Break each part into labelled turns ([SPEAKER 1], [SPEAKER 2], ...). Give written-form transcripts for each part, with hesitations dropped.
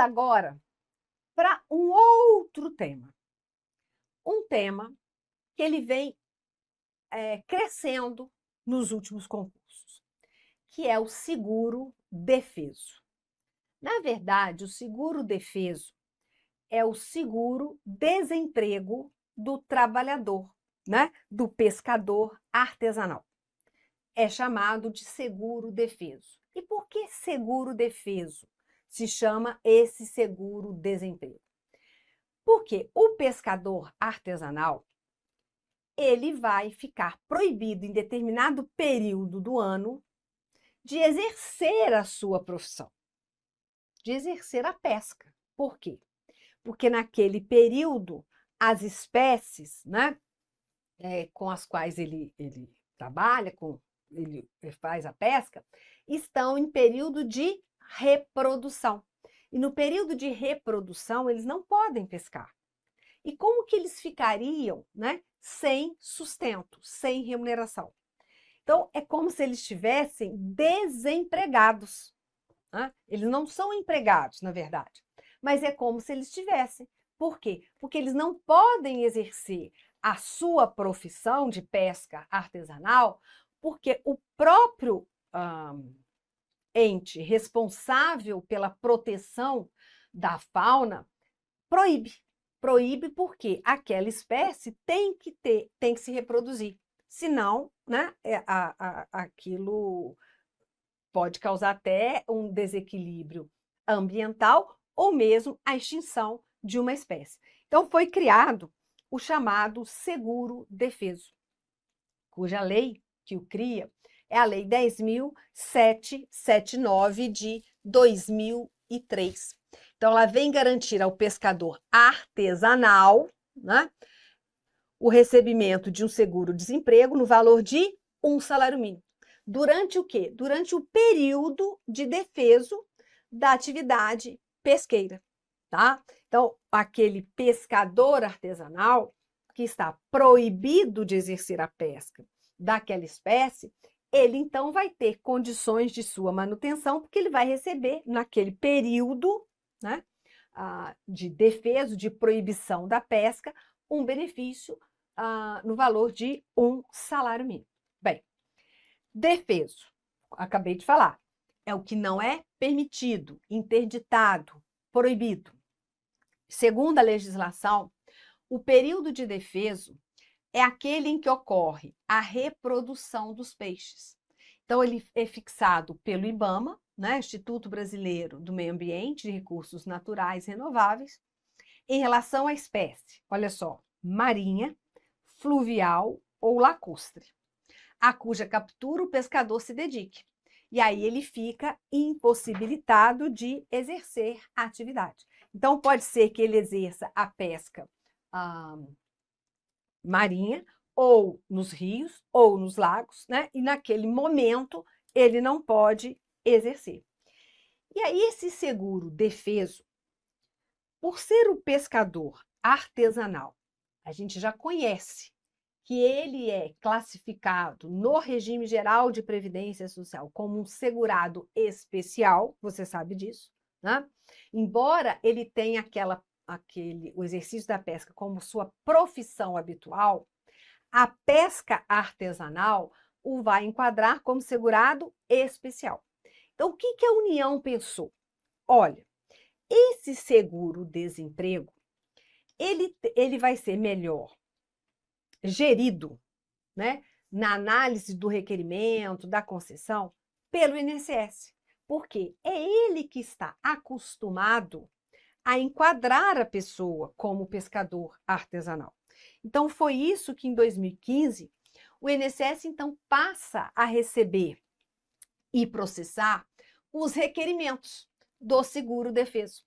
[SPEAKER 1] agora para um outro tema. Um tema que ele vem crescendo nos últimos concursos, que é o seguro-defeso. Na verdade, o seguro-defeso é o seguro-desemprego do trabalhador, né? Do pescador artesanal. É chamado de seguro-defeso. E por que seguro-defeso se chama esse seguro-desemprego? Porque o pescador artesanal, ele vai ficar proibido em determinado período do ano de exercer a sua profissão, de exercer a pesca. Por quê? Porque naquele período as espécies, né, com as quais ele trabalha, ele faz a pesca, estão em período de reprodução. E no período de reprodução eles não podem pescar. E como que eles ficariam, né, sem sustento, sem remuneração? Então, é como se eles estivessem desempregados, né? Eles não são empregados, na verdade, mas é como se eles estivessem. Por quê? Porque eles não podem exercer a sua profissão de pesca artesanal, porque o próprio ente responsável pela proteção da fauna proíbe. Proíbe porque aquela espécie tem que se reproduzir. Senão, né, aquilo pode causar até um desequilíbrio ambiental ou mesmo a extinção de uma espécie. Então, foi criado o chamado seguro-defeso, cuja lei que o cria é a Lei 10.779 de 2003. Então, ela vem garantir ao pescador artesanal, né, o recebimento de um seguro-desemprego no valor de um salário mínimo. Durante o quê? Durante o período de defeso da atividade pesqueira, tá? Então, aquele pescador artesanal que está proibido de exercer a pesca daquela espécie, ele então vai ter condições de sua manutenção, porque ele vai receber naquele período, né, de defeso, de proibição da pesca, um benefício no valor de um salário mínimo. Bem, defeso, acabei de falar, é o que não é permitido, interditado, proibido. Segundo a legislação, o período de defeso é aquele em que ocorre a reprodução dos peixes. Então, ele é fixado pelo IBAMA, né, Instituto Brasileiro do Meio Ambiente e Recursos Naturais Renováveis, em relação à espécie, olha só, marinha, fluvial ou lacustre, a cuja captura o pescador se dedique. E aí ele fica impossibilitado de exercer a atividade. Então, pode ser que ele exerça a pesca marinha, ou nos rios, ou nos lagos, né? E naquele momento ele não pode exercer. E aí esse seguro defeso, por ser o pescador artesanal, a gente já conhece que ele é classificado no regime geral de previdência social como um segurado especial, você sabe disso, né? Embora ele tenha o exercício da pesca como sua profissão habitual, a pesca artesanal o vai enquadrar como segurado especial. Então, o que a União pensou? Olha, esse seguro-desemprego, ele vai ser melhor gerido, né, na análise do requerimento, da concessão, pelo INSS. Porque é ele que está acostumado a enquadrar a pessoa como pescador artesanal. Então, foi isso que, em 2015, o INSS, então, passa a receber e processar os requerimentos do seguro-defeso.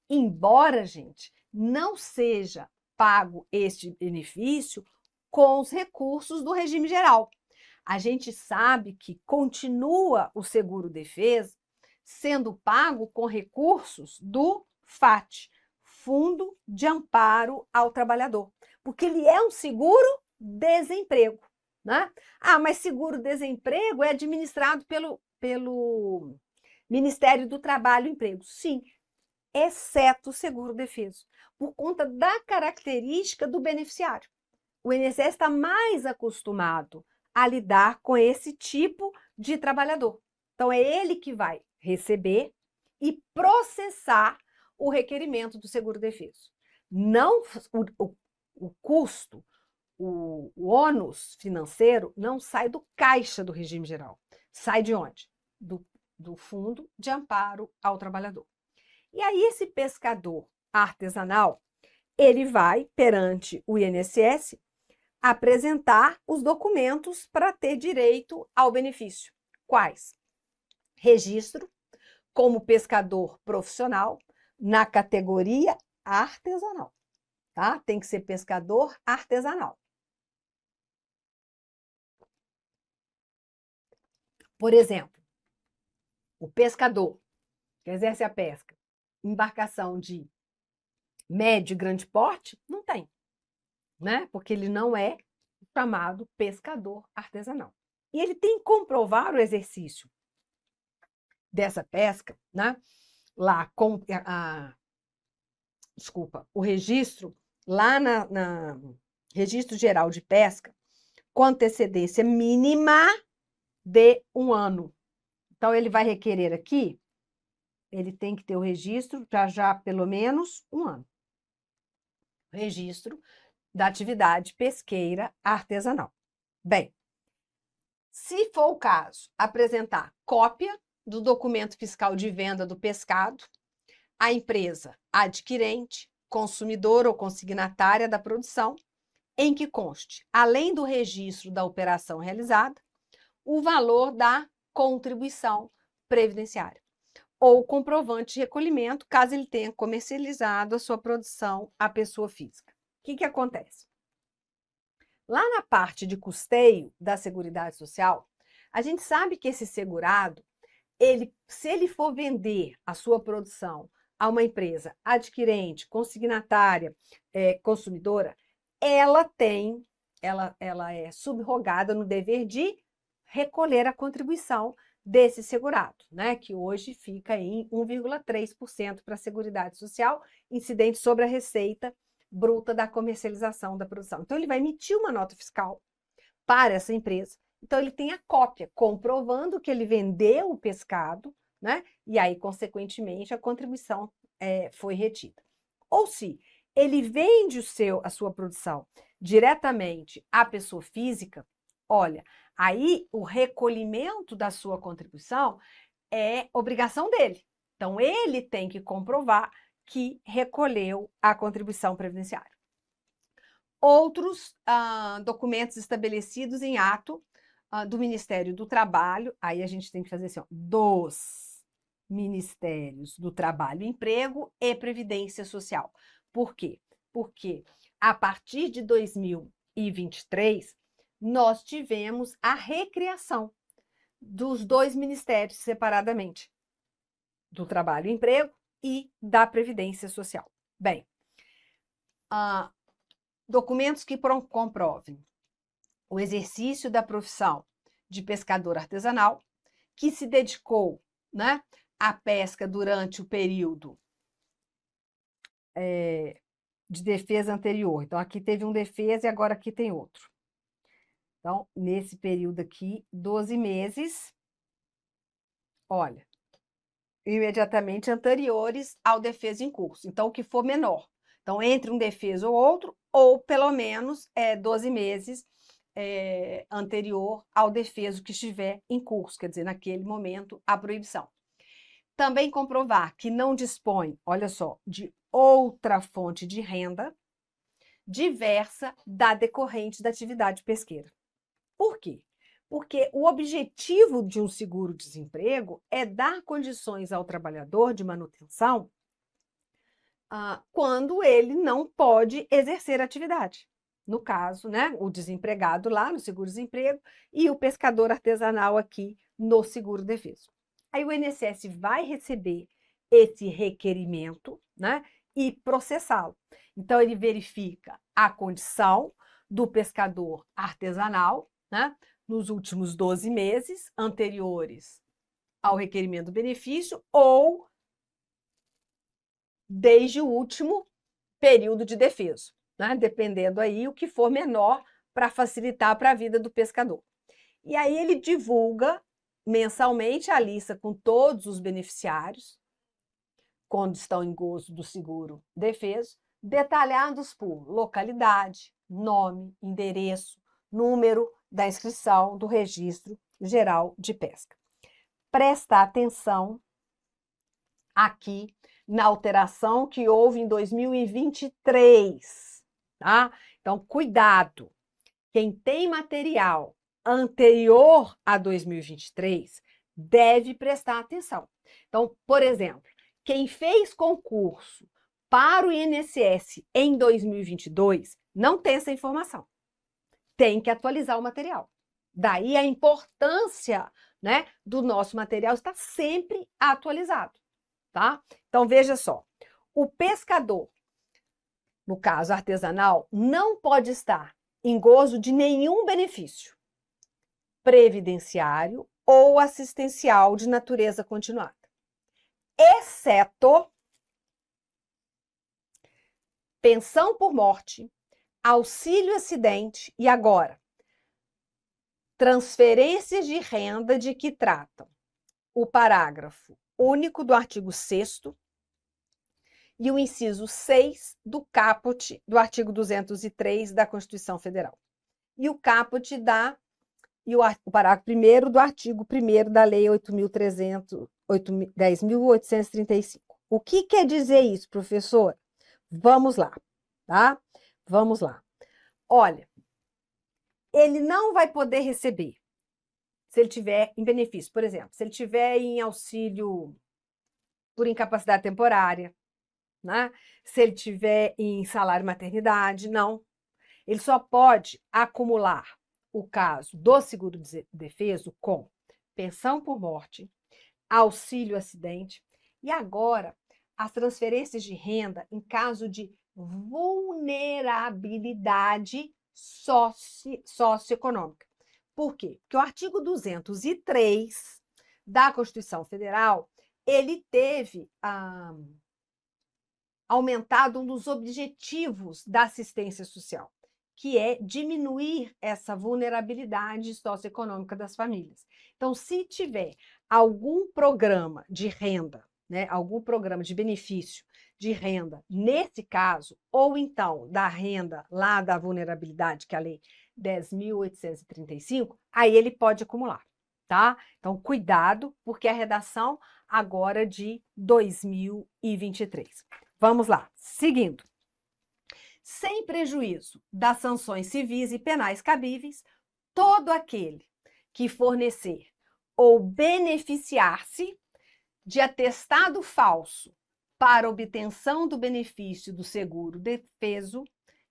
[SPEAKER 1] Embora, gente, não seja pago este benefício com os recursos do regime geral. A gente sabe que continua o seguro-defesa sendo pago com recursos do FAT, Fundo de Amparo ao Trabalhador, porque ele é um seguro-desemprego, né? Mas seguro-desemprego é administrado pelo Ministério do Trabalho e Emprego. Sim, exceto o seguro-defeso, por conta da característica do beneficiário. O INSS está mais acostumado a lidar com esse tipo de trabalhador. Então, é ele que vai receber e processar o requerimento do seguro-defeso. Não o custo, o ônus financeiro não sai do caixa do regime geral. Sai de onde? Do Fundo de Amparo ao Trabalhador. E aí, esse pescador artesanal, ele vai, perante o INSS, apresentar os documentos para ter direito ao benefício. Quais? Registro como pescador profissional na categoria artesanal, tá? Tem que ser pescador artesanal. Por exemplo, o pescador que exerce a pesca, embarcação de médio e grande porte, não tem, né? Porque ele não é chamado pescador artesanal. E ele tem que comprovar o exercício dessa pesca, né? Lá com o registro lá na Registro Geral de Pesca, com antecedência mínima de 1 ano. Então, ele vai requerer aqui, ele tem que ter o registro já pelo menos 1 ano. Registro da atividade pesqueira artesanal. Bem, se for o caso, apresentar cópia do documento fiscal de venda do pescado, a empresa adquirente, consumidora ou consignatária da produção, em que conste, além do registro da operação realizada, o valor da contribuição previdenciária ou comprovante de recolhimento, caso ele tenha comercializado a sua produção à pessoa física. O que acontece? Lá na parte de custeio da Seguridade Social, a gente sabe que esse segurado, se ele for vender a sua produção a uma empresa adquirente, consignatária, consumidora, ela é subrogada no dever de recolher a contribuição desse segurado, né? Que hoje fica em 1,3% para a Seguridade Social, incidente sobre a receita bruta da comercialização da produção. Então, ele vai emitir uma nota fiscal para essa empresa. Então, ele tem a cópia comprovando que ele vendeu o pescado, né? E aí, consequentemente, a contribuição foi retida. Ou se ele vende a sua produção diretamente à pessoa física, olha, aí o recolhimento da sua contribuição é obrigação dele. Então, ele tem que comprovar que recolheu a contribuição previdenciária. Outros documentos estabelecidos em ato do Ministério do Trabalho, aí a gente tem que fazer assim, ó, dos Ministérios do Trabalho, Emprego e Previdência Social. Por quê? Porque a partir de 2023, nós tivemos a recriação dos 2 ministérios separadamente, do Trabalho e Emprego e da Previdência Social. Bem, documentos que comprovem o exercício da profissão de pescador artesanal, que se dedicou, né, à pesca durante o período de defesa anterior. Então, aqui teve um defesa e agora aqui tem outro. Então, nesse período aqui, 12 meses, olha, imediatamente anteriores ao defesa em curso. Então, o que for menor. Então, entre um defesa ou outro, ou pelo menos 12 meses anterior ao defeso que estiver em curso, quer dizer, naquele momento, a proibição. Também comprovar que não dispõe, olha só, de outra fonte de renda diversa da decorrente da atividade pesqueira. Por quê? Porque o objetivo de um seguro-desemprego é dar condições ao trabalhador de manutenção quando ele não pode exercer atividade. No caso, né, o desempregado lá no seguro-desemprego e o pescador artesanal aqui no seguro-defeso. Aí o INSS vai receber esse requerimento, né, e processá-lo. Então, ele verifica a condição do pescador artesanal, né, nos últimos 12 meses anteriores ao requerimento do benefício ou desde o último período de defeso, né? Dependendo aí o que for menor para facilitar para a vida do pescador. E aí ele divulga mensalmente a lista com todos os beneficiários, quando estão em gozo do seguro defeso, detalhados por localidade, nome, endereço, número da inscrição do Registro Geral de Pesca. Presta atenção aqui na alteração que houve em 2023, tá? Então, cuidado. Quem tem material anterior a 2023 deve prestar atenção. Então, por exemplo, quem fez concurso para o INSS em 2022 não tem essa informação. Tem que atualizar o material. Daí a importância, né, do nosso material estar sempre atualizado, tá? Então, veja só. O pescador, no caso artesanal, não pode estar em gozo de nenhum benefício previdenciário ou assistencial de natureza continuada, exceto pensão por morte, auxílio acidente e agora transferências de renda de que tratam o parágrafo único do artigo 6º e o inciso 6 do caput do artigo 203 da Constituição Federal. E o caput o parágrafo 1º do artigo 1º da Lei 10.835. O que quer dizer isso, professor? Vamos lá, tá? Vamos lá. Olha, ele não vai poder receber se ele tiver em benefício, por exemplo, se ele tiver em auxílio por incapacidade temporária, né? Se ele tiver em salário maternidade, não. Ele só pode acumular o caso do seguro-defeso com pensão por morte, auxílio acidente e agora as transferências de renda em caso de vulnerabilidade socioeconômica. Por quê? Porque o artigo 203 da Constituição Federal, ele teve aumentado um dos objetivos da assistência social, que é diminuir essa vulnerabilidade socioeconômica das famílias. Então, se tiver algum programa de renda, né, algum programa de benefício de renda nesse caso, ou então da renda lá da vulnerabilidade, que é a Lei 10.835, aí ele pode acumular, tá? Então, cuidado, porque a redação agora é de 2023. Vamos lá, seguindo. Sem prejuízo das sanções civis e penais cabíveis, todo aquele que fornecer ou beneficiar-se de atestado falso para obtenção do benefício do seguro defeso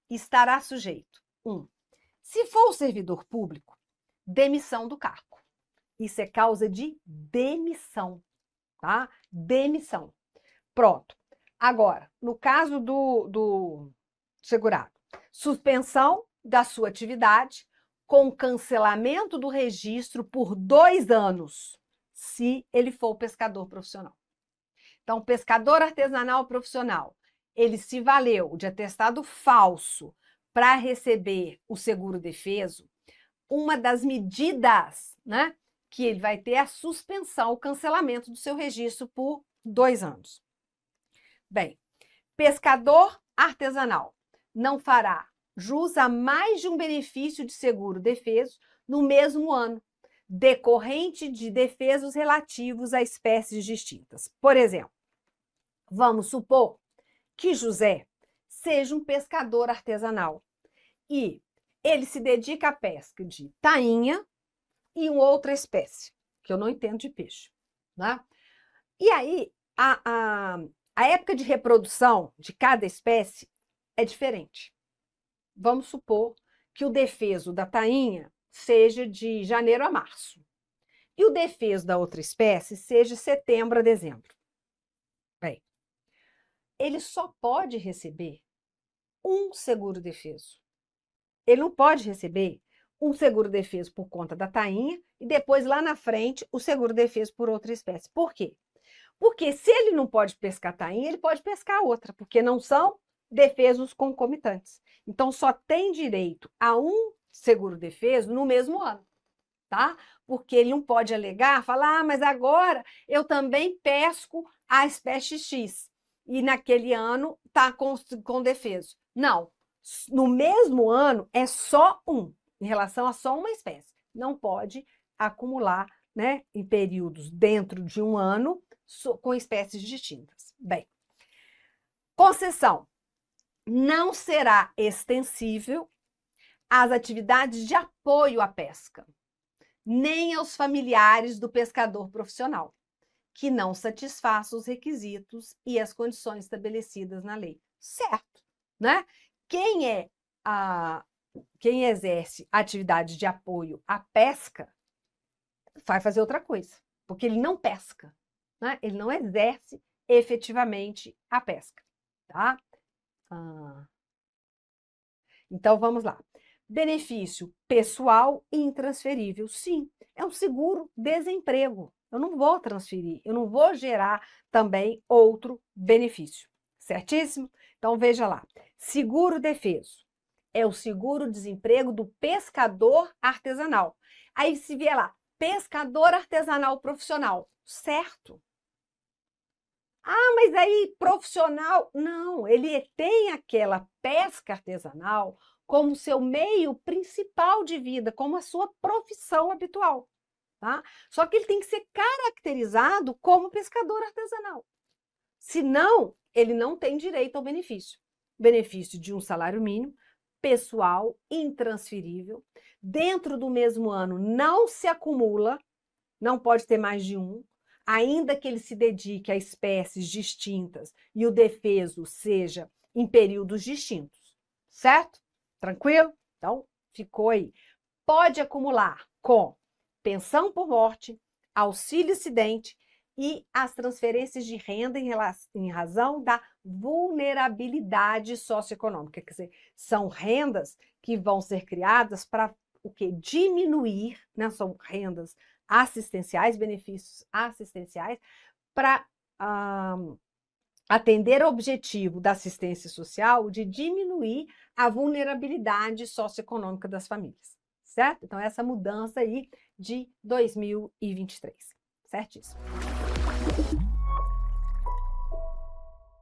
[SPEAKER 1] estará sujeito: 1. Se for servidor público, demissão do cargo. Isso é causa de demissão, tá? Demissão. Pronto. Agora, no caso do segurado, suspensão da sua atividade com cancelamento do registro por 2 anos, se ele for pescador profissional. Então, pescador artesanal profissional, ele se valeu de atestado falso para receber o seguro defeso, uma das medidas, né, que ele vai ter é a suspensão, o cancelamento do seu registro por 2 anos. Bem, pescador artesanal não fará jus a mais de um benefício de seguro defeso no mesmo ano, decorrente de defesos relativos a espécies distintas. Por exemplo, vamos supor que José seja um pescador artesanal e ele se dedica à pesca de tainha e uma outra espécie, que eu não entendo de peixe, né? E aí, a época de reprodução de cada espécie é diferente. Vamos supor que o defeso da tainha seja de janeiro a março e o defeso da outra espécie seja de setembro a dezembro. Bem, ele só pode receber um seguro-defeso. Ele não pode receber um seguro-defeso por conta da tainha e depois, lá na frente, o seguro-defeso por outra espécie. Por quê? Porque se ele não pode pescar tainha, ele pode pescar outra, porque não são defesos concomitantes. Então, só tem direito a um seguro-defeso no mesmo ano, tá? Porque ele não pode alegar, falar, mas agora eu também pesco a espécie X, e naquele ano está com defeso. Não, no mesmo ano é só um, em relação a só uma espécie. Não pode acumular, né, em períodos dentro de um ano com espécies distintas. Bem, concessão não será extensível às atividades de apoio à pesca, nem aos familiares do pescador profissional, que não satisfaça os requisitos e as condições estabelecidas na lei. Certo, né? Quem exerce atividade de apoio à pesca vai fazer outra coisa, porque ele não pesca, né? Ele não exerce efetivamente a pesca, tá? Então, vamos lá. Benefício pessoal e intransferível. Sim, é um seguro-desemprego. Eu não vou transferir, eu não vou gerar também outro benefício. Certíssimo? Então, veja lá. Seguro-defeso é o seguro-desemprego do pescador artesanal. Aí, se vier lá, pescador artesanal profissional. Certo. Ah, mas aí profissional? Não, ele tem aquela pesca artesanal como seu meio principal de vida, como a sua profissão habitual, tá? Só que ele tem que ser caracterizado como pescador artesanal. Senão, ele não tem direito ao benefício. Benefício de um salário mínimo, pessoal, intransferível. Dentro do mesmo ano não se acumula, não pode ter mais de um, ainda que ele se dedique a espécies distintas e o defeso seja em períodos distintos, certo? Tranquilo? Então, ficou aí. Pode acumular com pensão por morte, auxílio acidente e as transferências de renda em razão da vulnerabilidade socioeconômica. Quer dizer, são rendas que vão ser criadas para o quê? Diminuir, né? São rendas assistenciais, benefícios assistenciais, para atender ao objetivo da assistência social de diminuir a vulnerabilidade socioeconômica das famílias, certo? Então, essa mudança aí de 2023, certíssimo.